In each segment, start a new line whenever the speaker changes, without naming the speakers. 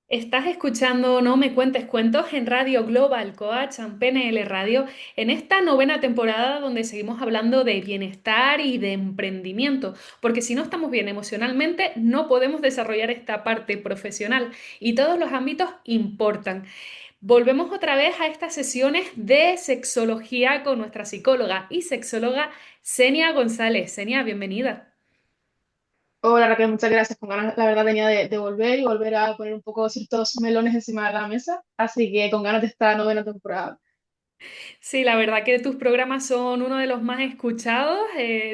Estás escuchando No Me Cuentes Cuentos en Radio Global Coach en PNL Radio en esta novena temporada donde seguimos hablando de bienestar y de emprendimiento, porque si no estamos bien emocionalmente no podemos desarrollar esta parte profesional y todos los ámbitos importan. Volvemos otra vez a estas sesiones de sexología con nuestra psicóloga y sexóloga Senia González. Senia, bienvenida.
Hola Raquel, muchas gracias. Con ganas, la verdad, tenía de volver y volver a poner un poco ciertos melones encima de la mesa. Así que con ganas de esta novena temporada.
Sí, la verdad que tus programas son uno de los más escuchados.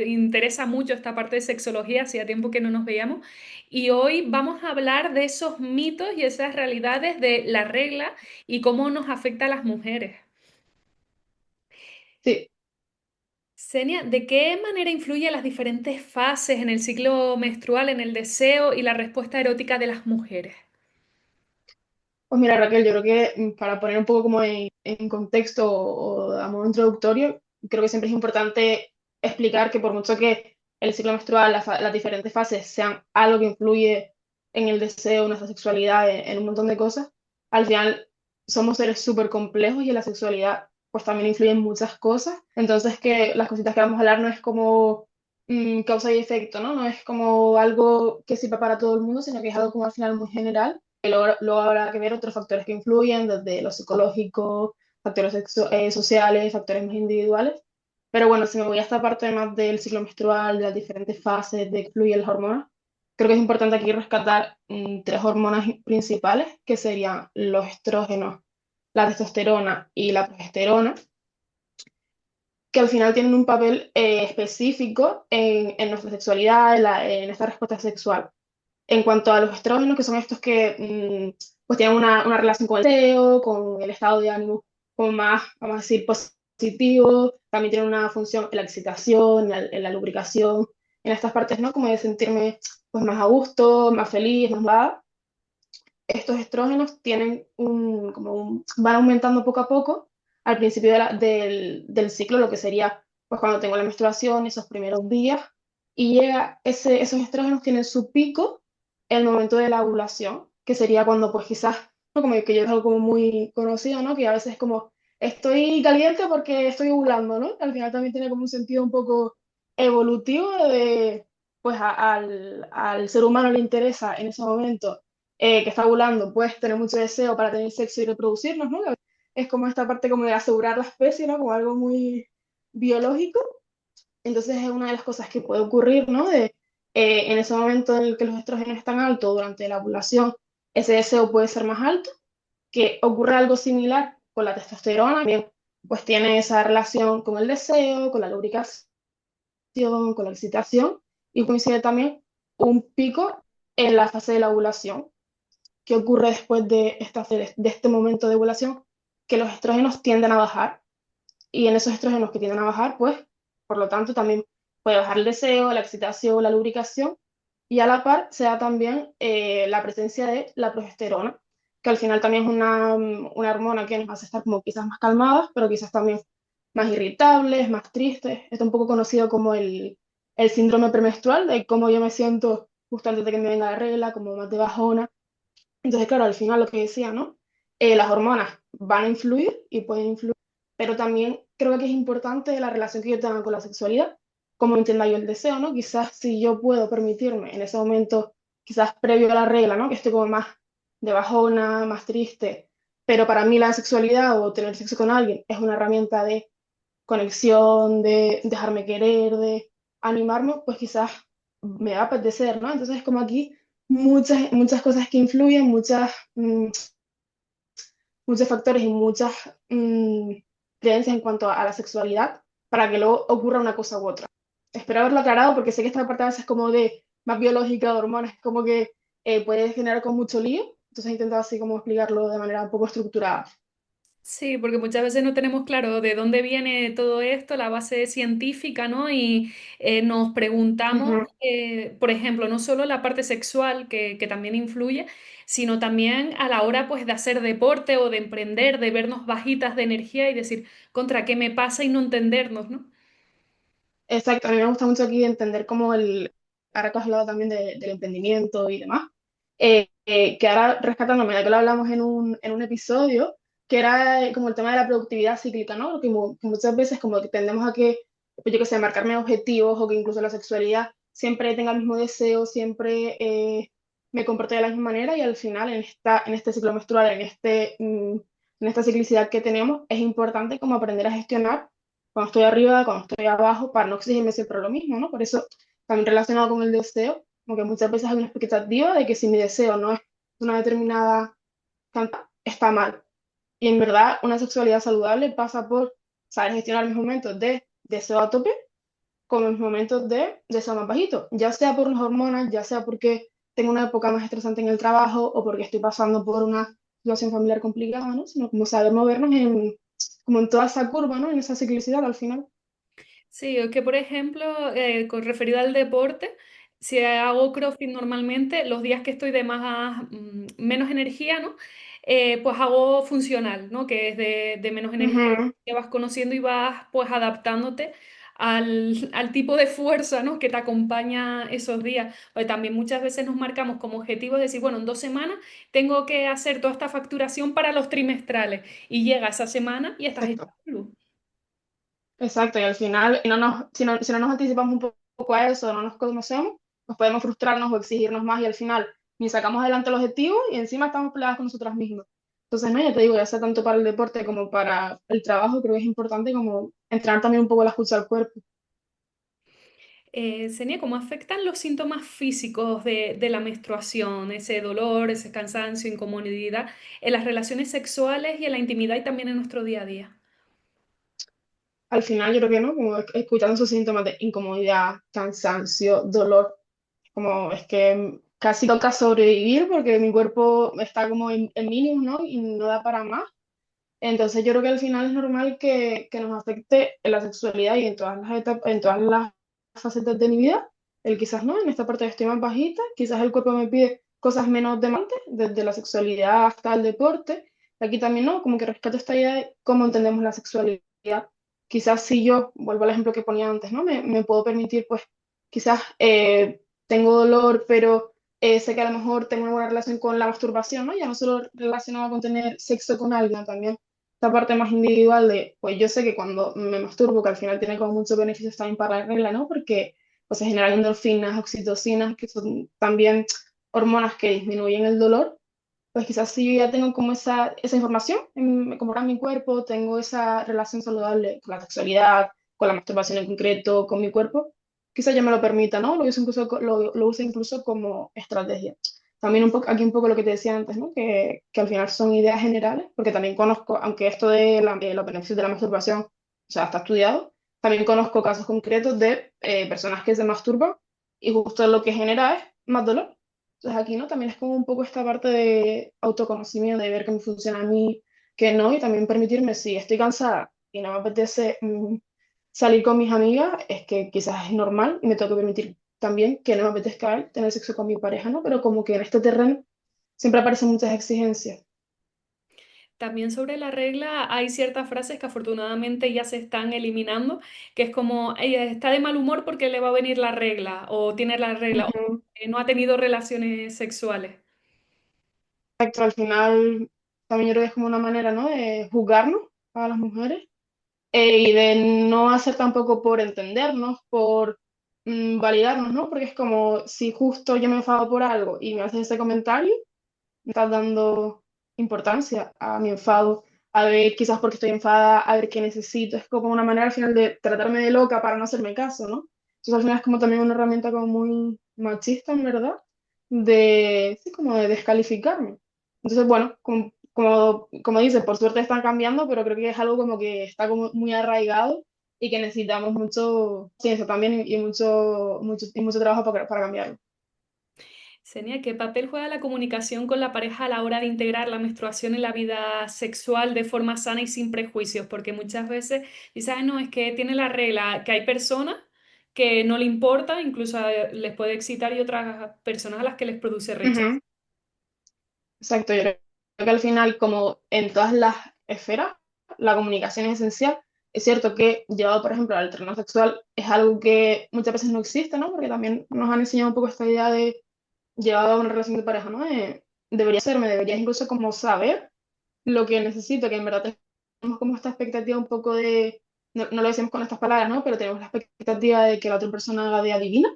Interesa mucho esta parte de sexología, hacía tiempo que no nos veíamos. Y hoy vamos a hablar de esos mitos y esas realidades de la regla y cómo nos afecta a las mujeres.
Sí,
Senia, ¿de qué manera influyen las diferentes fases en el ciclo menstrual, en el deseo y la respuesta erótica de las mujeres?
pues mira Raquel, yo creo que para poner un poco como en contexto o a modo introductorio, creo que siempre es importante explicar que por mucho que el ciclo menstrual, las diferentes fases sean algo que influye en el deseo, en nuestra sexualidad, en un montón de cosas, al final somos seres súper complejos y en la sexualidad pues también influyen muchas cosas. Entonces que las cositas que vamos a hablar no es como causa y efecto, ¿no? No es como algo que sirva para todo el mundo, sino que es algo como al final muy general. Luego habrá que ver otros factores que influyen, desde lo psicológico, factores sociales, factores más individuales. Pero bueno, si me voy a esta parte más del ciclo menstrual, de las diferentes fases, de que fluyen las hormonas, creo que es importante aquí rescatar tres hormonas principales, que serían los estrógenos, la testosterona y la progesterona, que al final tienen un papel específico en nuestra sexualidad, en esta respuesta sexual. En cuanto a los estrógenos, que son estos que pues tienen una relación con el deseo, con el estado de ánimo como más, vamos a decir, positivo, también tienen una función en la excitación, en la lubricación, en estas partes, ¿no? Como de sentirme pues más a gusto, más feliz, más va. Estos estrógenos tienen van aumentando poco a poco al principio del ciclo, lo que sería pues cuando tengo la menstruación, esos primeros días, y esos estrógenos tienen su pico en el momento de la ovulación, que sería cuando pues quizás, ¿no? Como que yo es algo como muy conocido, ¿no? Que a veces es como, estoy caliente porque estoy ovulando, ¿no? Al final también tiene como un sentido un poco evolutivo de, pues al ser humano le interesa en ese momento que está ovulando, pues tener mucho deseo para tener sexo y reproducirnos, ¿no? Es como esta parte como de asegurar la especie, ¿no? Como algo muy biológico. Entonces es una de las cosas que puede ocurrir, ¿no? En ese momento en el que los estrógenos están altos durante la ovulación, ese deseo puede ser más alto, que ocurre algo similar con la testosterona, también pues tiene esa relación con el deseo, con la lubricación, con la excitación, y coincide también un pico en la fase de la ovulación. ¿Qué ocurre después de este momento de ovulación? Que los estrógenos tienden a bajar, y en esos estrógenos que tienden a bajar, pues, por lo tanto, también puede bajar el deseo, la excitación, la lubricación, y a la par se da también la presencia de la progesterona, que al final también es una hormona que nos hace estar como quizás más calmadas, pero quizás también más irritables, más tristes. Está un poco conocido como el síndrome premenstrual, de cómo yo me siento justo antes de que me venga la regla, como más de bajona. Entonces, claro, al final lo que decía, ¿no? Las hormonas van a influir y pueden influir, pero también creo que es importante la relación que yo tenga con la sexualidad, cómo entienda yo el deseo, ¿no? Quizás si yo puedo permitirme en ese momento, quizás previo a la regla, ¿no? Que estoy como más de bajona, más triste, pero para mí la sexualidad o tener sexo con alguien es una herramienta de conexión, de dejarme querer, de animarme, pues quizás me va a apetecer, ¿no? Entonces, como aquí muchas cosas que influyen, muchos factores y muchas mm, creencias en cuanto a la sexualidad para que luego ocurra una cosa u otra. Espero haberlo aclarado porque sé que esta parte a veces como de más biológica, de hormonas, como que puede generar con mucho lío. Entonces he intentado así como explicarlo de manera un poco estructurada.
Sí, porque muchas veces no tenemos claro de dónde viene todo esto, la base científica, ¿no? Y nos preguntamos,
Ujú.
por ejemplo, no solo la parte sexual que también influye, sino también a la hora pues de hacer deporte o de emprender, de vernos bajitas de energía y decir, contra qué me pasa y no entendernos, ¿no?
Exacto, a mí me gusta mucho aquí entender cómo ahora que has hablado también del emprendimiento y demás, que ahora rescatándome, ya que lo hablamos en un episodio, que era como el tema de la productividad cíclica, ¿no? Porque que muchas veces como que tendemos a que, pues yo qué sé, marcarme objetivos o que incluso la sexualidad siempre tenga el mismo deseo, siempre me comporte de la misma manera y al final en este ciclo menstrual, en esta ciclicidad que tenemos, es importante como aprender a gestionar cuando estoy arriba, cuando estoy abajo, para no exigirme siempre lo mismo, ¿no? Por eso, también relacionado con el deseo, como que muchas veces hay una expectativa de que si mi deseo no es una determinada cantidad, está mal. Y en verdad, una sexualidad saludable pasa por saber gestionar mis momentos de deseo a tope con mis momentos de deseo más bajito, ya sea por las hormonas, ya sea porque tengo una época más estresante en el trabajo o porque estoy pasando por una situación familiar complicada, ¿no? Sino como saber movernos como en toda esa curva, ¿no? En esa ciclicidad al final.
Sí, es que por ejemplo, con referido al deporte, si hago CrossFit normalmente, los días que estoy de más, menos energía, ¿no? Pues hago funcional, ¿no? Que es de menos energía,
Ujú.
que vas conociendo y vas pues adaptándote al tipo de fuerza, ¿no? Que te acompaña esos días. Porque también muchas veces nos marcamos como objetivo de decir, bueno, en 2 semanas tengo que hacer toda esta facturación para los trimestrales. Y llega esa semana y estás hecho
Exacto.
polvo.
Exacto, y al final, si no nos anticipamos un poco a eso, no nos conocemos, nos podemos frustrarnos o exigirnos más y al final ni sacamos adelante el objetivo y encima estamos peleadas con nosotras mismas. Entonces, no, ya te digo, ya sea tanto para el deporte como para el trabajo, creo que es importante como entrenar también un poco la escucha al cuerpo.
Senia, ¿cómo afectan los síntomas físicos de la menstruación, ese dolor, ese cansancio, incomodidad, en las relaciones sexuales y en la intimidad y también en nuestro día a día?
Al final, yo creo que no, como escuchando esos síntomas de incomodidad, cansancio, dolor, como es que casi toca sobrevivir porque mi cuerpo está como en mínimos, ¿no? Y no da para más. Entonces yo creo que al final es normal que nos afecte en la sexualidad y en todas las etapas, en todas las facetas de mi vida. El quizás no, en esta parte estoy más bajita, quizás el cuerpo me pide cosas menos demandantes, desde la sexualidad hasta el deporte. Aquí también no, como que rescato esta idea de cómo entendemos la sexualidad. Quizás si yo, vuelvo al ejemplo que ponía antes, ¿no? Me puedo permitir, pues, quizás tengo dolor, pero sé que a lo mejor tengo una buena relación con la masturbación, ¿no? Ya no solo relacionado con tener sexo con alguien, también esta parte más individual de, pues yo sé que cuando me masturbo, que al final tiene como muchos beneficios también para la regla, ¿no? Porque pues, se generan endorfinas, oxitocinas, que son también hormonas que disminuyen el dolor, pues quizás si yo ya tengo como esa información, como en mi cuerpo, tengo esa relación saludable con la sexualidad, con la masturbación en concreto, con mi cuerpo, quizás ya me lo permita, ¿no? Lo uso incluso, lo use incluso como estrategia. También un poco, aquí un poco lo que te decía antes, ¿no? Que al final son ideas generales, porque también conozco, aunque esto de los beneficios de la masturbación, o sea, está estudiado, también conozco casos concretos de personas que se masturban y justo lo que genera es más dolor. Entonces aquí, ¿no? También es como un poco esta parte de autoconocimiento, de ver qué me funciona a mí, qué no, y también permitirme, si estoy cansada y no me apetece salir con mis amigas, es que quizás es normal y me tengo que permitir también que no me apetezca tener sexo con mi pareja, ¿no? Pero como que en este terreno siempre aparecen muchas exigencias.
También sobre la regla hay ciertas frases que afortunadamente ya se están eliminando, que es como, ella está de mal humor porque le va a venir la regla, o tiene la regla, o
Ujú.
no ha tenido relaciones sexuales.
Exacto, al final también yo creo que es como una manera, ¿no? De juzgarnos a las mujeres y de no hacer tampoco por entendernos, por validarnos, ¿no? Porque es como si justo yo me enfado por algo y me haces ese comentario, me estás dando importancia a mi enfado, a ver quizás porque estoy enfadada, a ver qué necesito. Es como una manera al final de tratarme de loca para no hacerme caso, ¿no? Entonces al final es como también una herramienta como muy machista, en verdad, sí, como de descalificarme. Entonces, bueno, como dices, por suerte están cambiando, pero creo que es algo como que está como muy arraigado y que necesitamos mucho ciencia también y mucho trabajo para cambiarlo.
Senia, ¿qué papel juega la comunicación con la pareja a la hora de integrar la menstruación en la vida sexual de forma sana y sin prejuicios? Porque muchas veces dices, "Ay, no, es que tiene la regla, que hay personas que no le importa, incluso les puede excitar y otras personas a las que les produce rechazo."
Ujú. Exacto, yo creo que al final, como en todas las esferas, la comunicación es esencial. Es cierto que llevado, por ejemplo, al terreno sexual, es algo que muchas veces no existe, ¿no? Porque también nos han enseñado un poco esta idea llevado a una relación de pareja, ¿no? Debería ser, me deberías incluso como saber lo que necesito, que en verdad tenemos como esta expectativa un poco de, no lo decimos con estas palabras, ¿no? Pero tenemos la expectativa de que la otra persona haga de adivina,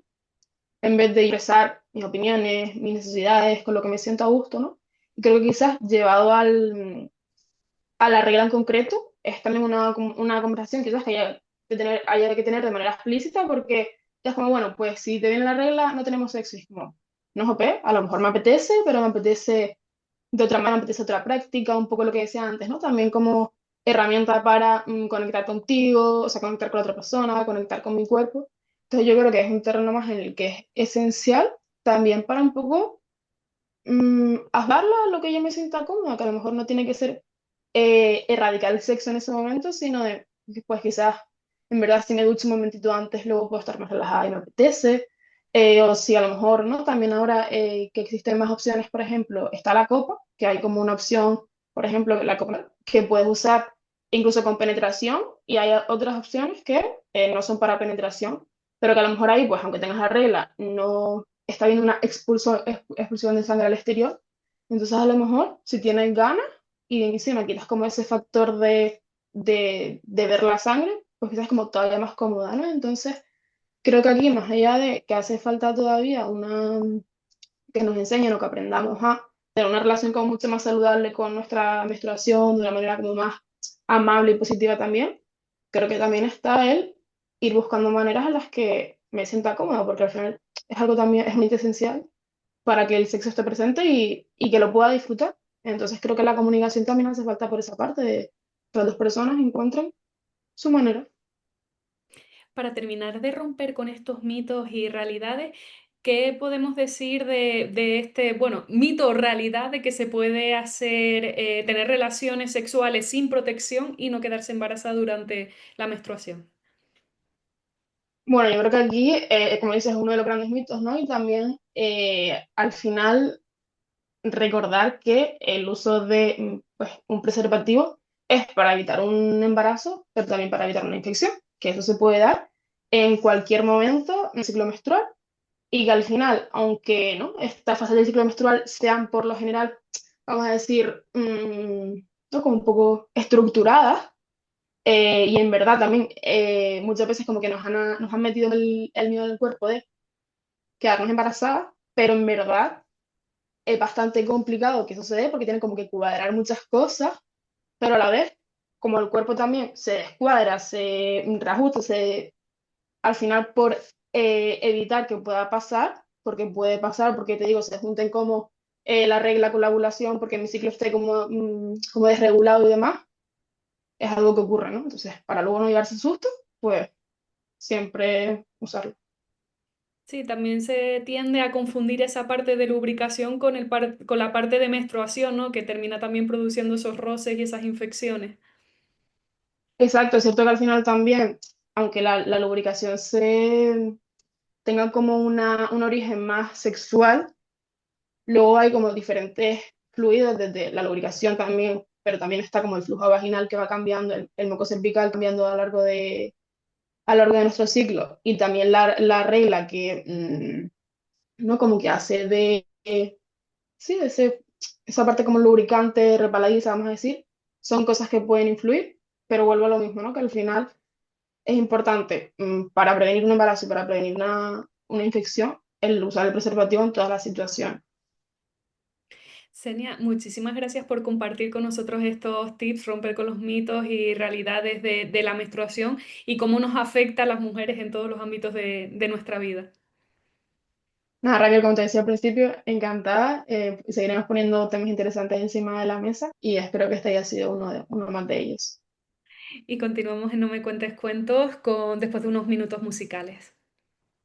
en vez de expresar mis opiniones, mis necesidades, con lo que me siento a gusto, ¿no? Y creo que quizás llevado a la regla en concreto, es también una conversación quizás que haya que tener de manera explícita, porque ya es como, bueno, pues si te viene la regla, no tenemos sexo, y es como, no, jope, a lo mejor me apetece, pero me apetece de otra manera, me apetece otra práctica, un poco lo que decía antes, ¿no? También como herramienta para conectar contigo, o sea, conectar con la otra persona, conectar con mi cuerpo. Entonces yo creo que es un terreno más en el que es esencial también para un poco hablarlo a lo que yo me sienta cómoda, que a lo mejor no tiene que ser erradicar el sexo en ese momento, sino de, pues quizás, en verdad, si me ducho un momentito antes, luego puedo estar más relajada y me apetece. O si a lo mejor, ¿no? También ahora que existen más opciones, por ejemplo, está la copa, que hay como una opción, por ejemplo, la copa que puedes usar incluso con penetración, y hay otras opciones que no son para penetración, pero que a lo mejor ahí, pues aunque tengas la regla, no está habiendo una expulsión de sangre al exterior. Entonces, a lo mejor, si tienes ganas y encima quitas como ese factor de ver la sangre, pues quizás como todavía más cómoda, ¿no? Entonces, creo que aquí, más allá de que hace falta todavía que nos enseñen o que aprendamos a tener una relación como mucho más saludable con nuestra menstruación, de una manera como más amable y positiva también, creo que también está el ir buscando maneras en las que me sienta cómoda, porque al final es algo también, es un hito esencial para que el sexo esté presente y que lo pueda disfrutar. Entonces creo que la comunicación también hace falta por esa parte de que las dos personas encuentren su manera.
Para terminar de romper con estos mitos y realidades, ¿qué podemos decir de este, bueno, mito o realidad de que se puede hacer, tener relaciones sexuales sin protección y no quedarse embarazada durante la menstruación?
Bueno, yo creo que aquí, como dices, es uno de los grandes mitos, ¿no? Y también al final recordar que el uso de pues, un preservativo es para evitar un embarazo, pero también para evitar una infección, que eso se puede dar en cualquier momento en el ciclo menstrual y que al final, aunque ¿no? estas fases del ciclo menstrual sean por lo general, vamos a decir, ¿no? como un poco estructuradas, y en verdad también muchas veces como que nos han metido el miedo en el cuerpo de quedarnos embarazadas, pero en verdad es bastante complicado que eso se dé porque tienen como que cuadrar muchas cosas, pero a la vez, como el cuerpo también se descuadra, se reajusta, al final por evitar que pueda pasar, porque puede pasar, porque te digo, se junten como la regla con la ovulación, porque mi ciclo esté como, como desregulado y demás, es algo que ocurre, ¿no? Entonces, para luego no llevarse susto, pues siempre usarlo.
Sí, también se tiende a confundir esa parte de lubricación con con la parte de menstruación, ¿no? Que termina también produciendo esos roces y esas infecciones.
Exacto, es cierto que al final también, aunque la lubricación tenga como un origen más sexual, luego hay como diferentes fluidos desde la lubricación también, pero también está como el flujo vaginal que va cambiando, el moco cervical cambiando a lo largo de nuestro ciclo, y también la regla que, ¿no? Como que hace sí, esa parte como lubricante, repaladiza, vamos a decir, son cosas que pueden influir, pero vuelvo a lo mismo, ¿no? Que al final es importante para prevenir un embarazo y para prevenir una infección el usar el preservativo en todas las situaciones.
Senia, muchísimas gracias por compartir con nosotros estos tips, romper con los mitos y realidades de la menstruación y cómo nos afecta a las mujeres en todos los ámbitos de nuestra vida.
Nada, Raquel, como te decía al principio, encantada. Seguiremos poniendo temas interesantes encima de la mesa y espero que este haya sido uno más de ellos.
Y continuamos en No me cuentes cuentos con, después de unos minutos musicales.